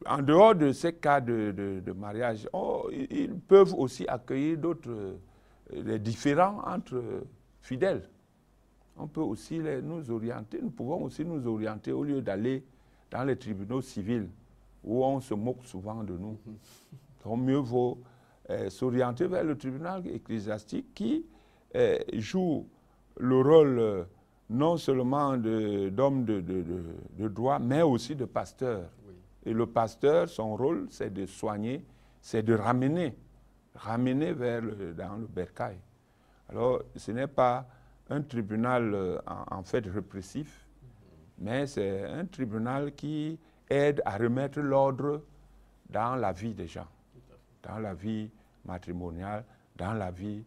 en dehors de ces cas de mariage, ils peuvent aussi accueillir d'autres, les différends entre fidèles. On peut aussi nous orienter, nous pouvons aussi nous orienter au lieu d'aller dans les tribunaux civils où on se moque souvent de nous. Donc mieux vaut s'orienter vers le tribunal ecclésiastique qui joue le rôle non seulement d'homme de droit, mais aussi de pasteur. Oui. Et le pasteur, son rôle, c'est de soigner, c'est de ramener dans le bercail. Alors, ce n'est pas un tribunal en fait répressif, mais c'est un tribunal qui aide à remettre l'ordre dans la vie des gens, dans la vie matrimoniale, dans la vie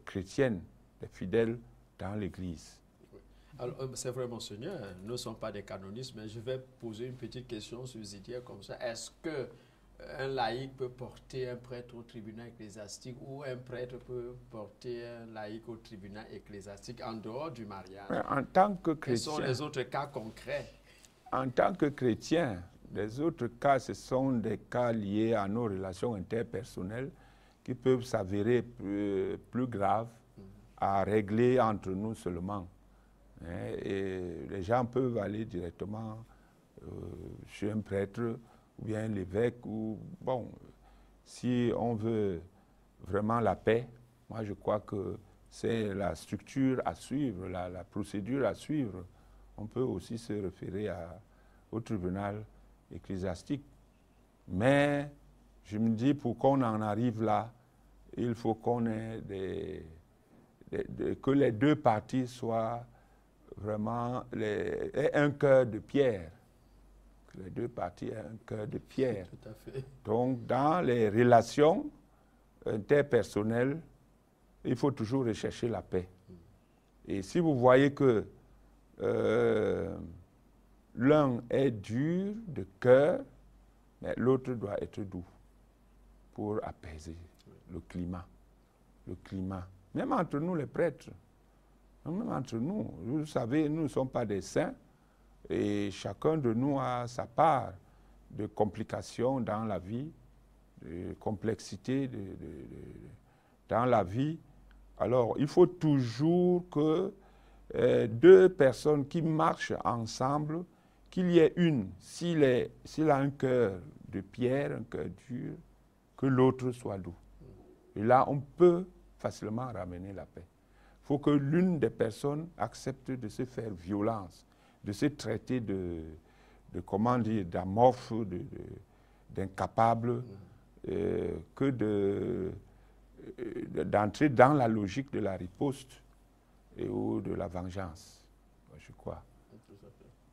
chrétienne, des fidèles dans l'Église. Alors, c'est vrai, monseigneur, nous ne sommes pas des canonistes, mais je vais poser une petite question subsidiaire comme ça. Est-ce qu'un laïc peut porter un prêtre au tribunal ecclésiastique ou un prêtre peut porter un laïc au tribunal ecclésiastique en dehors du mariage? En tant que chrétien, quels sont les autres cas concrets? En tant que chrétien, les autres cas, ce sont des cas liés à nos relations interpersonnelles qui peuvent s'avérer plus graves à régler entre nous seulement. Et les gens peuvent aller directement chez un prêtre ou bien l'évêque. Bon, si on veut vraiment la paix, moi je crois que c'est la structure à suivre, la procédure à suivre. On peut aussi se référer au tribunal ecclésiastique. Mais je me dis, pour qu'on en arrive là, il faut qu'on ait que les deux parties soient vraiment un cœur de pierre. les deux parties un cœur de pierre. Tout à fait. Donc, dans les relations interpersonnelles, il faut toujours rechercher la paix. Et si vous voyez que l'un est dur de cœur, mais l'autre doit être doux pour apaiser le climat. Le climat. Même entre nous, les prêtres, même entre nous, vous savez, nous ne sommes pas des saints et chacun de nous a sa part de complications dans la vie, de complexité dans la vie. Alors, il faut toujours que deux personnes qui marchent ensemble, qu'il y ait une, s'il a un cœur de pierre, un cœur dur, que l'autre soit doux. Et là, on peut facilement ramener la paix. Il faut que l'une des personnes accepte de se faire violence, de se traiter comment dire, d'amorphe, d'incapable, que d'entrer dans la logique de la riposte ou de la vengeance, je crois.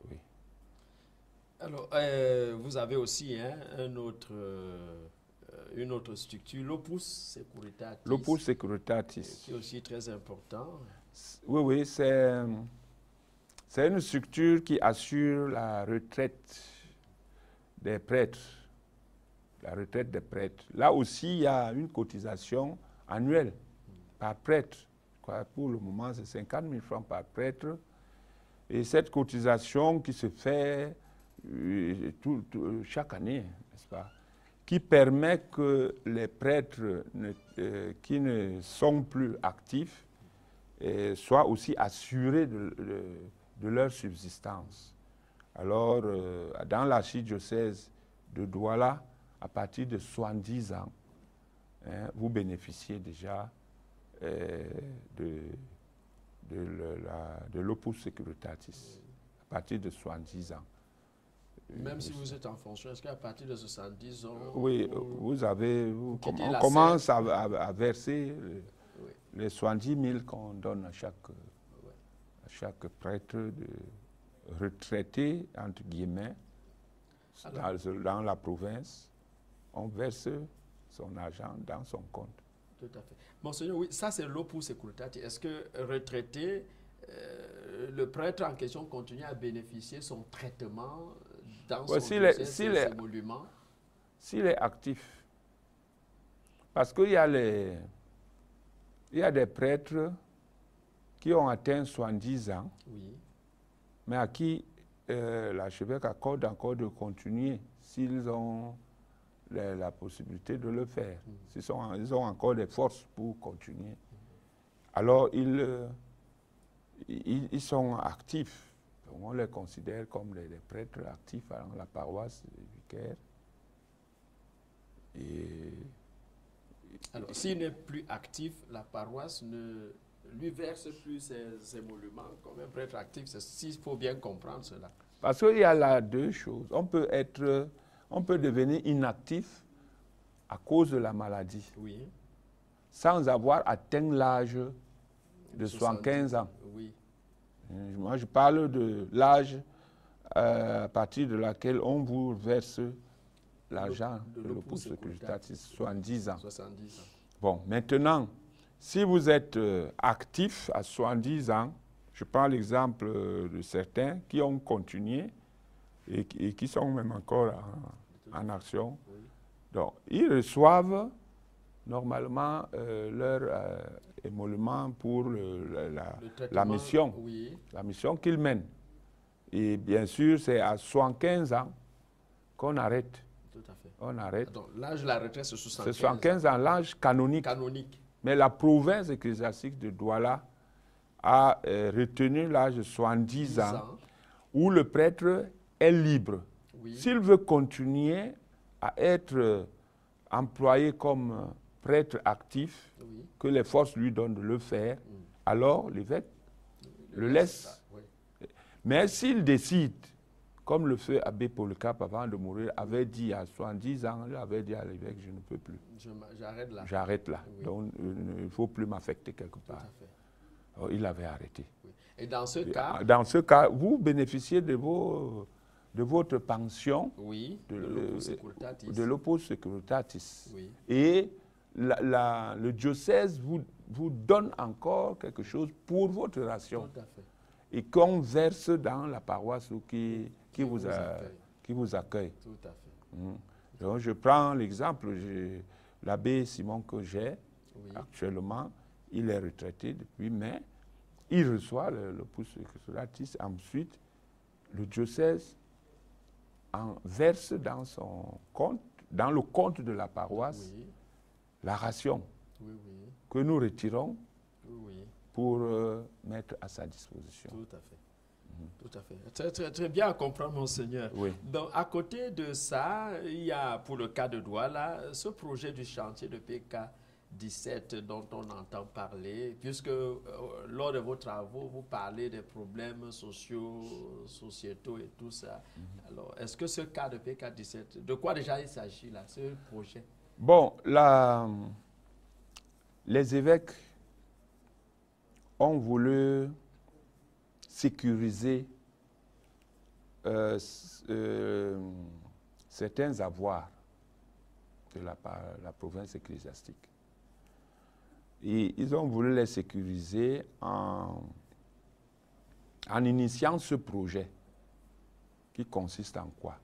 Oui. Alors, vous avez aussi une autre structure, l'Opus Securitatis. L'Opus Securitatis. Qui est aussi très important. Oui, oui, c'est une structure qui assure la retraite des prêtres. La retraite des prêtres. Là aussi, il y a une cotisation annuelle par prêtre. Je crois que pour le moment, c'est 50 000 francs par prêtre. Et cette cotisation qui se fait chaque année, n'est-ce pas, qui permet que les prêtres qui ne sont plus actifs soient aussi assurés de leur subsistance. Alors, dans l'archidiocèse de Douala, à partir de 70 ans, vous bénéficiez déjà de l'Opus Securitatis, à partir de 70 ans. Même si vous êtes en fonction, est-ce qu'à partir de 70 ans... Oui, on commence à verser les 70 000 qu'on donne à chaque prêtre de retraité, entre guillemets, dans la province. On verse son argent dans son compte. Tout à fait. Monseigneur, oui, ça c'est l'Opus Securitatis. Est-ce que retraité, le prêtre en question continue à bénéficier son traitement dans son ses émoluments? S'il est actif. Parce qu'il y a des prêtres qui ont atteint 70 ans, oui, mais à qui l'archevêque accorde encore de continuer s'ils ont la possibilité de le faire. Ils ont encore des forces pour continuer. Alors, ils sont actifs. Donc, on les considère comme des prêtres actifs dans la paroisse vicaire. Alors, s'il n'est plus actif, la paroisse ne lui verse plus ses émoluments comme un prêtre actif. Il faut bien comprendre cela. Parce qu'il y a là deux choses. On peut devenir inactif à cause de la maladie, oui, sans avoir atteint l'âge de 75 ans. Oui. Moi, je parle de l'âge à partir de laquelle on vous verse l'argent de l'Opus Securitatis, 70 ans. 70 ans. Bon, maintenant, si vous êtes actif à 70 ans, je prends l'exemple de certains qui ont continué et qui sont même encore en action. Oui. Donc, ils reçoivent normalement leur émolument pour la mission, oui, la mission qu'ils mènent. Et bien sûr, c'est à 75 ans qu'on arrête. Tout à fait. On arrête. L'âge de la retraite, c'est 75 ans. C'est 75 ans, l'âge canonique. Mais la province ecclésiastique de Douala a retenu l'âge de 70 ans où le prêtre est libre. Oui. S'il veut continuer à être employé comme prêtre actif, oui, que les forces lui donnent de le faire, alors l'évêque le laisse. Oui. Mais s'il décide, comme le feu abbé Polycarpe avant de mourir avait dit à 70 ans, il avait dit à l'évêque, je ne peux plus. J'arrête là. J'arrête là. Oui. Donc il ne faut plus m'affecter quelque part. Alors, il avait arrêté. Oui. Et dans ce cas... Dans ce cas, vous bénéficiez de de votre pension Oui, de l'Opus Securitatis. Oui. Et le diocèse vous donne encore quelque chose pour votre ration. Tout à fait. Et qu'on verse dans la paroisse qui vous accueille. Tout à fait. Donc, je prends l'exemple, l'abbé Simon que j'ai actuellement, il est retraité depuis mai, il reçoit l'Opus Securitatis. Ensuite, le diocèse verse dans son compte, dans le compte de la paroisse, la ration que nous retirons pour mettre à sa disposition. Tout à fait. Tout à fait. Très, très bien à comprendre, Monseigneur. Oui. Donc, à côté de ça, il y a, pour le cas de Douala, ce projet du chantier de PK 17 dont on entend parler, puisque lors de vos travaux, vous parlez des problèmes sociétaux et tout ça. Alors, est-ce que ce cas de PK 17, de quoi déjà il s'agit là, ce projet? Bon, les évêques ont voulu sécuriser certains avoirs de la province ecclésiastique. Et ils ont voulu les sécuriser en initiant ce projet qui consiste en quoi?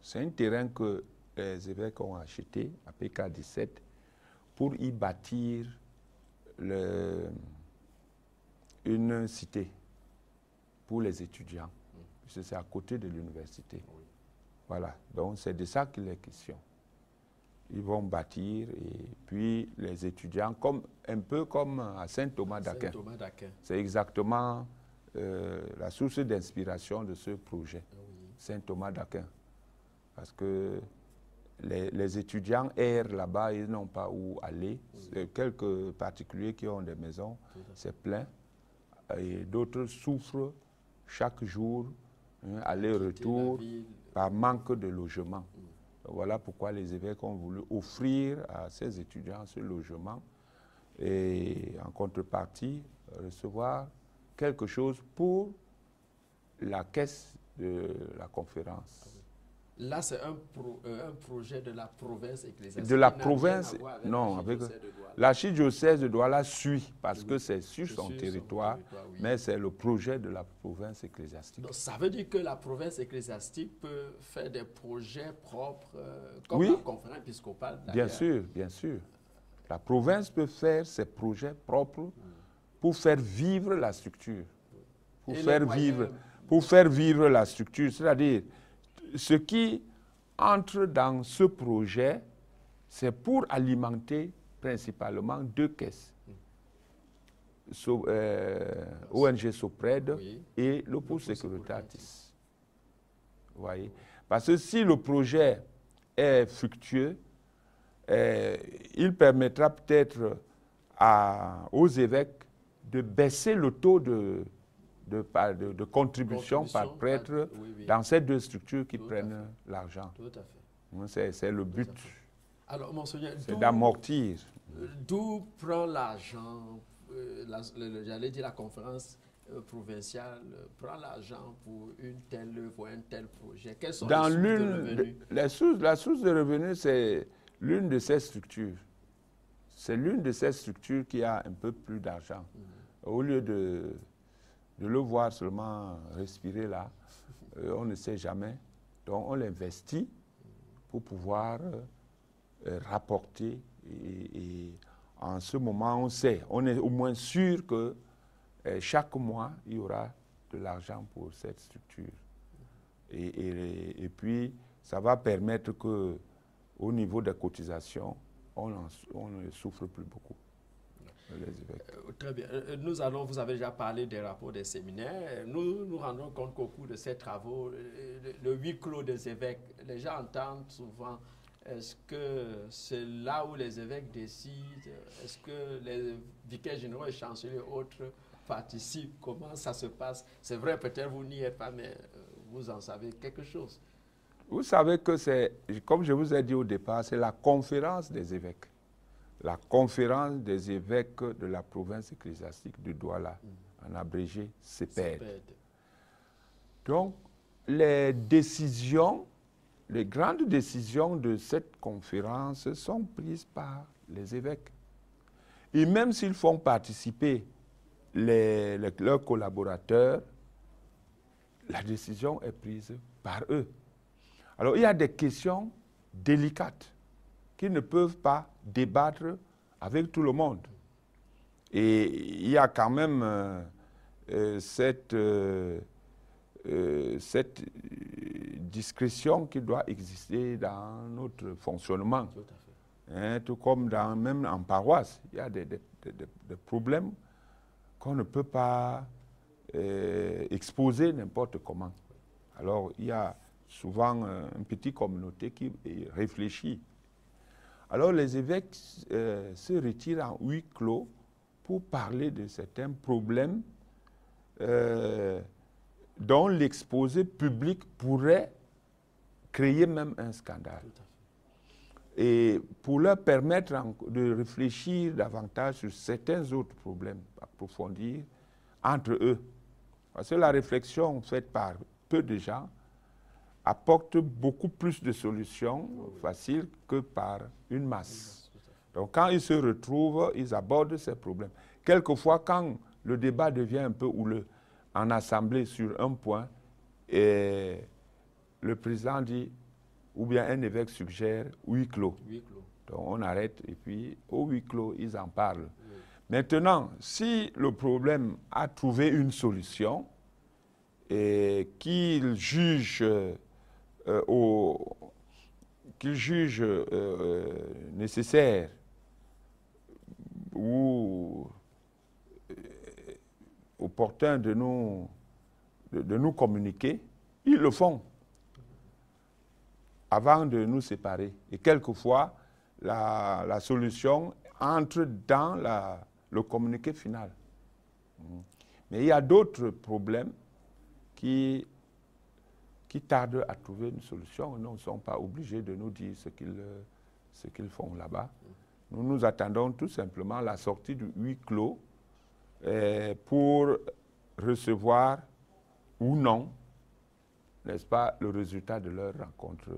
C'est un terrain que les évêques ont acheté à PK 17 pour y bâtir une cité pour les étudiants, puisque c'est à côté de l'université. Voilà, donc c'est de ça qu'il est question. Ils vont bâtir et puis les étudiants, un peu comme à Saint-Thomas d'Aquin. C'est exactement la source d'inspiration de ce projet, Saint-Thomas d'Aquin. Parce que les étudiants errent là-bas, ils n'ont pas où aller. Quelques particuliers qui ont des maisons, c'est plein. Et d'autres souffrent chaque jour, aller-retour, par manque de logement. Voilà pourquoi les évêques ont voulu offrir à ces étudiants ce logement et en contrepartie recevoir quelque chose pour la caisse de la conférence. Là, c'est un projet de la province ecclésiastique. De la province, non, avec l'archidiocèse de Douala suit, parce que c'est sur son territoire, mais c'est le projet de la province ecclésiastique. Donc, ça veut dire que la province ecclésiastique peut faire des projets propres, comme la conférence épiscopale. Bien sûr, bien sûr. La province peut faire ses projets propres pour faire vivre la structure. Pour faire vivre la structure, c'est-à-dire ce qui entre dans ce projet, c'est pour alimenter principalement deux caisses. ONG Sopred et l'Opus Securitatis. Vous voyez? Parce que si le projet est fructueux, il permettra peut-être aux évêques de baisser le taux de contribution par prêtre dans ces deux structures qui prennent l'argent. Tout à fait. C'est le but. Alors, Monseigneur, c'est d'amortir. D'où prend l'argent, j'allais dire la conférence provinciale, prend l'argent pour une telle œuvre, un tel projet? Quelles sont les sources de revenus? La source de revenus, c'est l'une de ces structures. C'est l'une de ces structures qui a un peu plus d'argent. Au lieu de le voir seulement respirer là, on ne sait jamais. Donc on l'investit pour pouvoir rapporter. Et en ce moment, on est au moins sûr que chaque mois, il y aura de l'argent pour cette structure. Et puis, ça va permettre qu'au niveau des cotisations, on ne souffre plus beaucoup. Très bien. Vous avez déjà parlé des rapports des séminaires. Nous nous rendons compte qu'au cours de ces travaux, le huis clos des évêques, les gens entendent souvent, est-ce que c'est là où les évêques décident? Est-ce que les vicaires généraux et chanceliers et autres participent? Comment ça se passe? C'est vrai, peut-être vous n'y êtes pas, mais vous en savez quelque chose. Vous savez que c'est, comme je vous ai dit au départ, c'est la conférence des évêques. La conférence des évêques de la province ecclésiastique de Douala, en abrégé CEPED. Donc, les décisions, les grandes décisions de cette conférence sont prises par les évêques. Et même s'ils font participer leurs collaborateurs, la décision est prise par eux. Alors, il y a des questions délicates qu'ils ne peuvent pas débattre avec tout le monde. Et il y a quand même cette discrétion qui doit exister dans notre fonctionnement. Tout à fait. Hein, tout comme même en paroisse, il y a des problèmes qu'on ne peut pas exposer n'importe comment. Alors, il y a souvent une petite communauté qui réfléchit. Alors, les évêques se retirent en huis clos pour parler de certains problèmes dont l'exposé public pourrait créer même un scandale. Et pour leur permettre de réfléchir davantage sur certains autres problèmes, approfondir entre eux. Parce que la réflexion faite par peu de gens apporte beaucoup plus de solutions faciles que par une masse. Donc quand ils se retrouvent, ils abordent ces problèmes. Quelquefois, quand le débat devient un peu houleux en assemblée sur un point, et le président dit, ou bien un évêque suggère huis clos. Donc on arrête et puis au huis clos, ils en parlent. Oui. Maintenant, si le problème a trouvé une solution et qu'il juge, nécessaire ou opportun de nous communiquer, ils le font avant de nous séparer. Et quelquefois, la solution entre dans le communiqué final. Mais il y a d'autres problèmes qui tardent à trouver une solution. Nous ne sommes pas obligés de nous dire ce qu'ils font là-bas. Nous attendons tout simplement la sortie du huis clos pour recevoir ou non, n'est-ce pas, le résultat de leur rencontre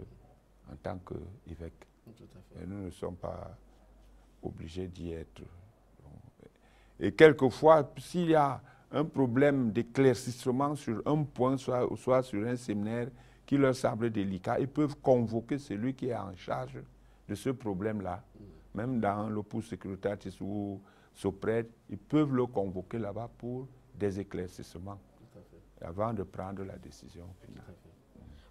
en tant qu'évêque. Nous ne sommes pas obligés d'y être. Et quelquefois, s'il y a un problème d'éclaircissement sur un point, soit sur un séminaire qui leur semble délicat, ils peuvent convoquer celui qui est en charge de ce problème-là. Même dans l'Opus Securitatis ou Sopred, ils peuvent le convoquer là-bas pour des éclaircissements avant de prendre la décision finale.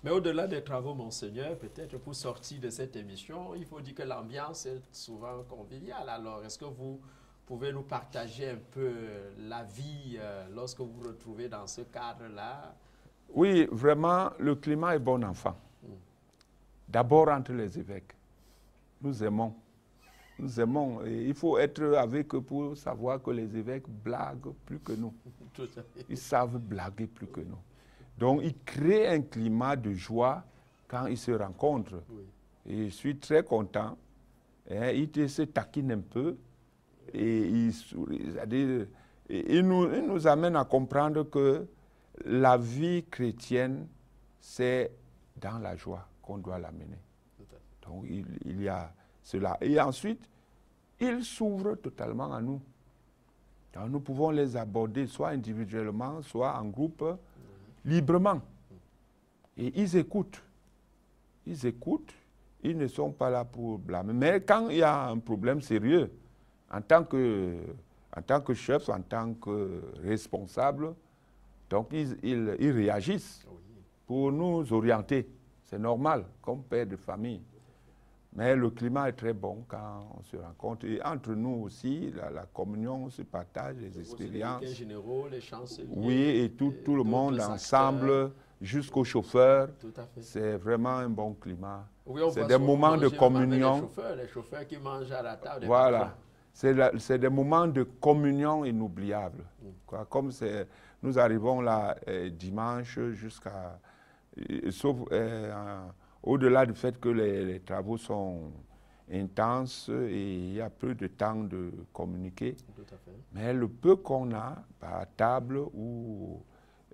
Mais au-delà des travaux, Monseigneur, peut-être pour sortir de cette émission, il faut dire que l'ambiance est souvent conviviale. Alors, est-ce que vous pouvez nous partager un peu la vie lorsque vous vous retrouvez dans ce cadre-là? Oui, vraiment, le climat est bon enfant. D'abord entre les évêques. Nous aimons. Nous aimons. Et il faut être avec eux pour savoir que les évêques blaguent plus que nous. Ils savent blaguer plus que nous. Donc, ils créent un climat de joie quand ils se rencontrent. Oui. Et je suis très content. Hein, ils se taquinent un peu et ils sourient. C'est-à-dire, ils nous amènent à comprendre que la vie chrétienne, c'est dans la joie qu'on doit l'amener. Donc, il y a cela. Et ensuite, ils s'ouvrent totalement à nous. Donc, nous pouvons les aborder soit individuellement, soit en groupe, librement. Et ils écoutent. Ils écoutent. Ils ne sont pas là pour blâmer. Mais quand il y a un problème sérieux, en tant que chef, en tant que responsable, donc ils réagissent pour nous orienter. C'est normal, comme père de famille. Mais le climat est très bon quand on se rencontre. Et entre nous aussi, la communion se partage, les expériences. Les généraux, les chanceliers. Oui, et tout le monde ensemble, jusqu'au chauffeur. C'est vraiment un bon climat. Oui, c'est des moments de communion. Les chauffeurs qui mangent à la table. Voilà. C'est des moments de communion inoubliables. Comme nous arrivons là dimanche jusqu'à... Sauf... au-delà du fait que les travaux sont intenses et il y a peu de temps de communiquer, mais le peu qu'on a à table ou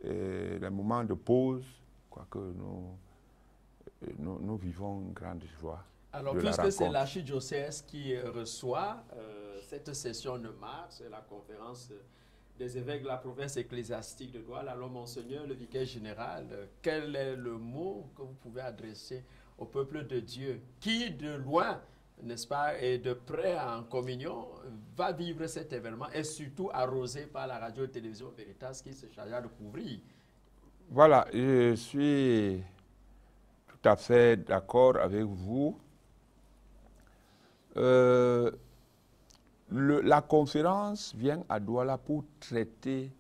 les moments de pause crois que nous vivons une grande joie. Alors, puisque c'est l'archidiocèse qui reçoit cette session de mars, la conférence des évêques de la province ecclésiastique de Douala, alors Monseigneur, le vicaire général, quel est le mot que vous pouvez adresser au peuple de Dieu qui, de loin, n'est-ce pas, et de près en communion, va vivre cet événement et surtout arrosé par la radio-télévision Veritas qui se chargera de couvrir? Voilà, je suis tout à fait d'accord avec vous. La conférence vient à Douala pour traiter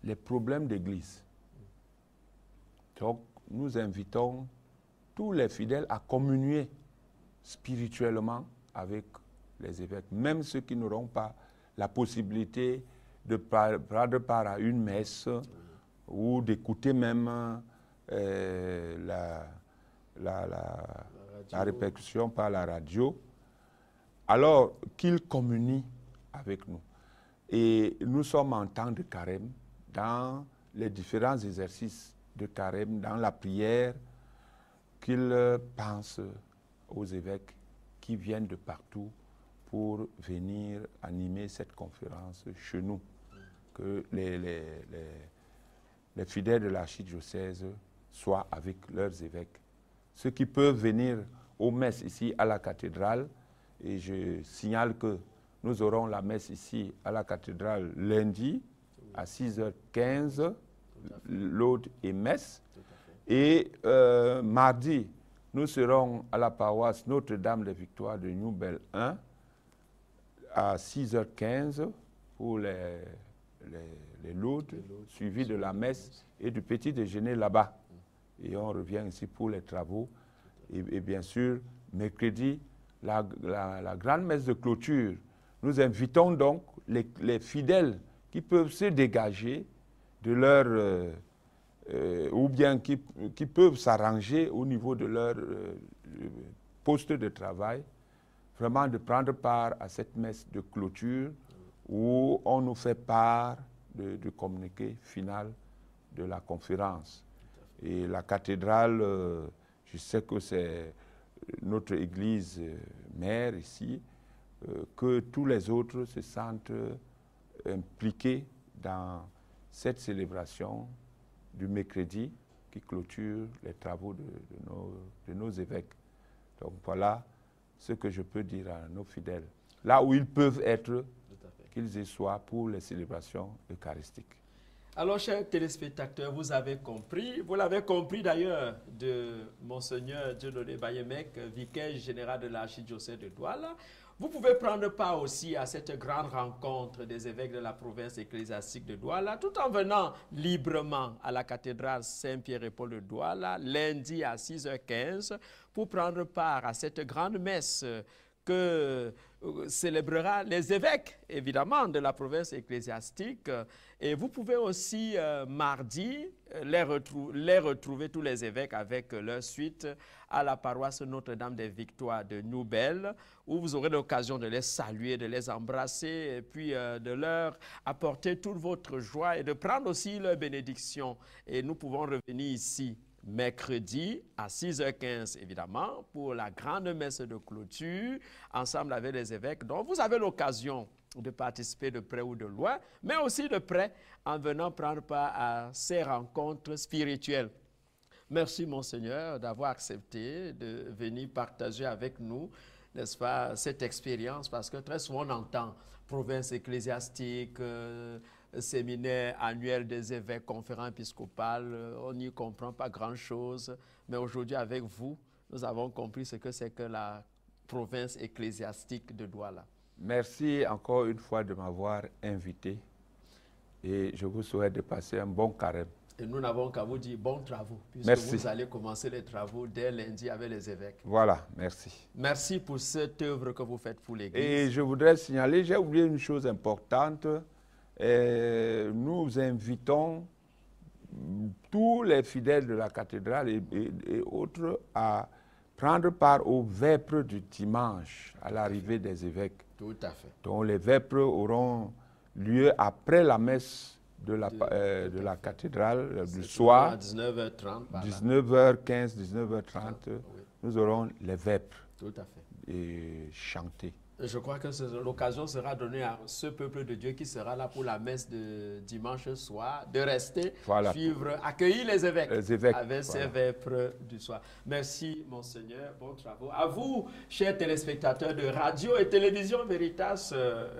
les problèmes d'Église. Donc, nous invitons tous les fidèles à communier spirituellement avec les évêques, même ceux qui n'auront pas la possibilité de prendre part à une messe ou d'écouter même la répercussion par la radio. Alors qu'ils communient avec nous. Et nous sommes en temps de carême, dans les différents exercices de carême, dans la prière, qu'ils pensent aux évêques qui viennent de partout pour venir animer cette conférence chez nous. Que les fidèles de l'archidiocèse soient avec leurs évêques. Ceux qui peuvent venir aux messes ici à la cathédrale, et je signale que nous aurons la messe ici à la cathédrale lundi à 6h15, l'aude et messe. Et mardi, nous serons à la paroisse Notre-Dame des Victoires de New-Bel 1 à 6h15 pour les laudes, suivis de la messe et du petit déjeuner là-bas. Et on revient ici pour les travaux. Et bien sûr, mercredi, la grande messe de clôture. Nous invitons donc les fidèles qui peuvent se dégager de leur... ou bien qui peuvent s'arranger au niveau de leur poste de travail, vraiment de prendre part à cette messe de clôture où on nous fait part du communiqué final de la conférence. Et la cathédrale, je sais que c'est notre église mère ici, que tous les autres se sentent impliqués dans cette célébration du mercredi qui clôture les travaux de nos évêques. Donc voilà ce que je peux dire à nos fidèles. Là où ils peuvent être, qu'ils y soient pour les célébrations eucharistiques. Alors, chers téléspectateurs, vous avez compris, vous l'avez compris d'ailleurs de Monseigneur Dieudonné Bayemek, vicaire général de l'archidiocèse de Douala. Vous pouvez prendre part aussi à cette grande rencontre des évêques de la province ecclésiastique de Douala, tout en venant librement à la cathédrale Saint-Pierre-et-Paul de Douala, lundi à 6h15, pour prendre part à cette grande messe que célébrera les évêques, évidemment, de la province ecclésiastique. Et vous pouvez aussi, mardi, les retrouver, tous les évêques, avec leur suite à la paroisse Notre-Dame des Victoires de Nouvelle, où vous aurez l'occasion de les saluer, de les embrasser, et puis de leur apporter toute votre joie et de prendre aussi leur bénédiction. Et nous pouvons revenir ici mercredi à 6h15, évidemment, pour la grande messe de clôture, ensemble avec les évêques. Donc, vous avez l'occasion de participer de près ou de loin, mais aussi de près en venant prendre part à ces rencontres spirituelles. Merci, Monseigneur, d'avoir accepté de venir partager avec nous, n'est-ce pas, cette expérience, parce que très souvent on entend province ecclésiastique, séminaire annuel des évêques, conférence épiscopale, on n'y comprend pas grand-chose. Mais aujourd'hui, avec vous, nous avons compris ce que c'est que la province ecclésiastique de Douala. Merci encore une fois de m'avoir invité et je vous souhaite de passer un bon carême. Et nous n'avons qu'à vous dire bons travaux, puisque merci. Vous allez commencer les travaux dès lundi avec les évêques. Voilà, merci. Merci pour cette œuvre que vous faites pour l'Église. Et je voudrais signaler, j'ai oublié une chose importante. Nous invitons tous les fidèles de la cathédrale et autres à prendre part aux vêpres du dimanche à l'arrivée des évêques. Tout à fait. Donc les vêpres auront lieu après la messe de la cathédrale du C'est soir, à 19h30. 19h15, 19h30, oui. nous aurons les vêpres Tout à fait. et chanter. Je crois que l'occasion sera donnée à ce peuple de Dieu qui sera là pour la messe de dimanche soir, de rester, Voilà. suivre, accueillir les évêques, avec ces voilà. vêpres du soir. Merci, Monseigneur. Bons travaux. À vous, chers téléspectateurs de radio et télévision Veritas,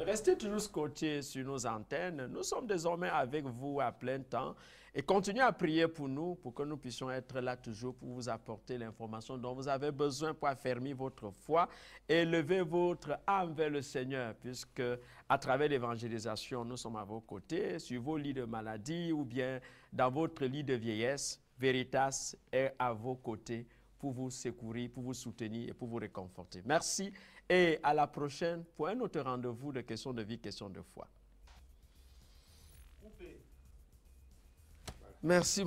restez toujours scotchés sur nos antennes. Nous sommes désormais avec vous à plein temps. Et continuez à prier pour nous, pour que nous puissions être là toujours pour vous apporter l'information dont vous avez besoin pour affermir votre foi et élever votre âme vers le Seigneur, puisque à travers l'évangélisation, nous sommes à vos côtés, sur vos lits de maladie ou bien dans votre lit de vieillesse. Veritas est à vos côtés pour vous secourir, pour vous soutenir et pour vous réconforter. Merci et à la prochaine pour un autre rendez-vous de questions de vie, questions de foi. Merci.